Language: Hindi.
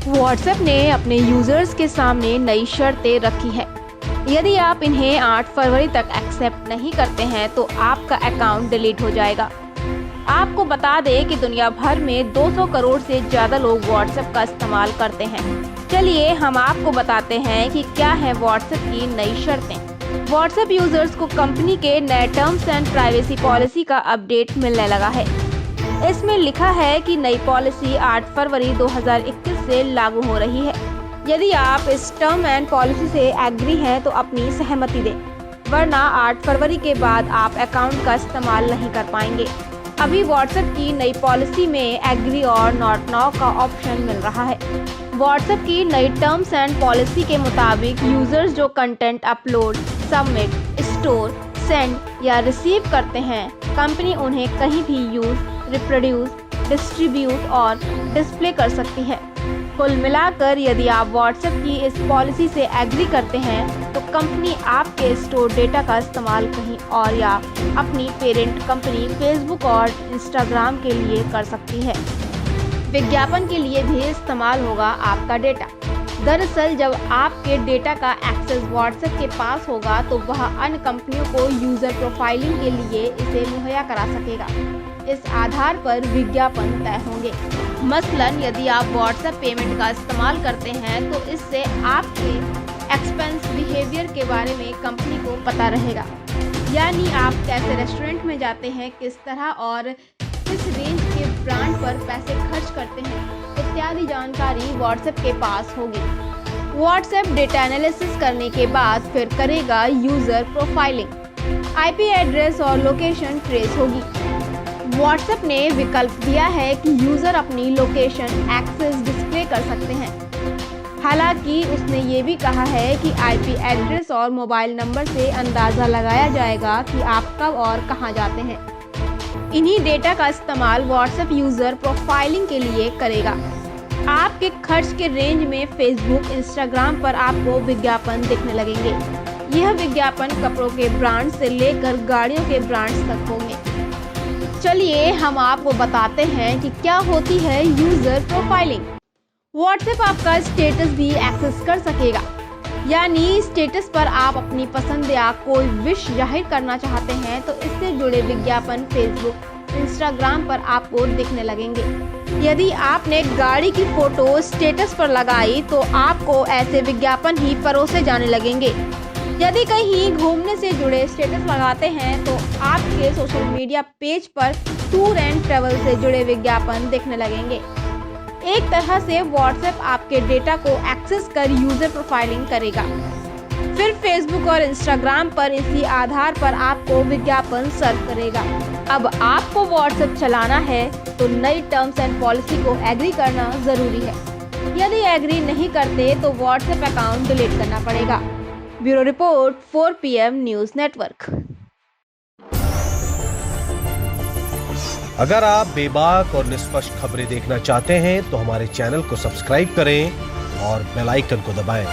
व्हाट्सएप ने अपने यूजर्स के सामने नई शर्तें रखी है। यदि आप इन्हें 8 फरवरी तक एक्सेप्ट नहीं करते हैं तो आपका अकाउंट डिलीट हो जाएगा। आपको बता दें कि दुनिया भर में 200 करोड़ से ज़्यादा लोग व्हाट्सएप का इस्तेमाल करते हैं। चलिए हम आपको बताते हैं कि क्या है व्हाट्सएप की नई शर्तें। व्हाट्सएप यूजर्स को कंपनी के नए टर्म्स एंड प्राइवेसी पॉलिसी का अपडेट मिलने लगा है। इसमें लिखा है कि नई पॉलिसी 8 फरवरी 2021 से लागू हो रही है। यदि आप इस टर्म एंड पॉलिसी से एग्री हैं तो अपनी सहमति दें, वरना 8 फरवरी के बाद आप अकाउंट का इस्तेमाल नहीं कर पाएंगे। अभी व्हाट्सएप की नई पॉलिसी में एग्री और नॉट नाउ का ऑप्शन मिल रहा है। व्हाट्सएप की नई टर्म्स एंड पॉलिसी के मुताबिक यूजर्स जो content upload, submit, store, send या रिसीव करते हैं, कंपनी उन्हें कहीं भी यूज, रिप्रोड्यूस, डिस्ट्रीब्यूट और डिस्प्ले कर सकती है। कुल मिलाकर यदि आप व्हाट्सएप की इस पॉलिसी से एग्री करते हैं तो कंपनी आपके स्टोर डेटा का इस्तेमाल कहीं और या अपनी पेरेंट कंपनी फेसबुक और इंस्टाग्राम के लिए कर सकती है। विज्ञापन के लिए भी इस्तेमाल होगा आपका डेटा। दरअसल जब आपके डेटा का एक्सेस व्हाट्सएप के पास होगा तो वह अन्य कंपनियों को यूजर प्रोफाइलिंग के लिए इसे मुहैया करा सकेगा। इस आधार पर विज्ञापन तय होंगे। मसलन यदि आप व्हाट्सएप पेमेंट का इस्तेमाल करते हैं तो इससे आपके एक्सपेंस बिहेवियर के बारे में कंपनी को पता रहेगा। यानी आप कैसे रेस्टोरेंट में जाते हैं, किस तरह और किस रेंज के ब्रांड पर पैसे खर्च करते हैं, इत्यादि जानकारी व्हाट्सएप के पास होगी। व्हाट्सएप डेटा एनालिसिस करने के बाद फिर करेगा यूजर प्रोफाइलिंग। आईपी एड्रेस और लोकेशन ट्रेस होगी। व्हाट्सएप ने विकल्प दिया है कि यूजर अपनी लोकेशन एक्सेस डिस्प्ले कर सकते हैं। हालांकि उसने ये भी कहा है कि आईपी एड्रेस और मोबाइल नंबर से अंदाज़ा लगाया जाएगा कि आप कब और कहां जाते हैं। इन्हीं डेटा का इस्तेमाल व्हाट्सएप यूजर प्रोफाइलिंग के लिए करेगा। आपके खर्च के रेंज में फेसबुक, इंस्टाग्राम पर आपको विज्ञापन दिखने लगेंगे। यह विज्ञापन कपड़ों के ब्रांड से लेकर गाड़ियों के ब्रांड्स तक होंगे। चलिए हम आपको बताते हैं कि क्या होती है यूजर प्रोफाइलिंग। व्हाट्सएप आपका स्टेटस भी एक्सेस कर सकेगा। यानी स्टेटस पर आप अपनी पसंद या कोई विश जाहिर करना चाहते हैं तो इससे जुड़े विज्ञापन फेसबुक, इंस्टाग्राम पर आपको दिखने लगेंगे। यदि आपने गाड़ी की फोटो स्टेटस पर लगाई तो आपको ऐसे विज्ञापन ही परोसे जाने लगेंगे। यदि कहीं घूमने से जुड़े स्टेटस लगाते हैं तो आपके सोशल मीडिया पेज पर टूर एंड ट्रैवल से जुड़े विज्ञापन दिखने लगेंगे। एक तरह से व्हाट्सएप आपके डेटा को एक्सेस कर यूजर प्रोफाइलिंग करेगा। फिर फेसबुक और इंस्टाग्राम पर इसी आधार पर आपको विज्ञापन सर्व करेगा। अब आपको व्हाट्सएप चलाना है तो नई टर्म्स एंड पॉलिसी को एग्री करना जरूरी है। यदि एग्री नहीं करते तो व्हाट्सएप अकाउंट डिलीट करना पड़ेगा। Bureau report 4 PM news network. अगर आप बेबाक और निष्पक्ष खबरें देखना चाहते हैं तो हमारे चैनल को सब्सक्राइब करें और बेल आइकन को दबाएं।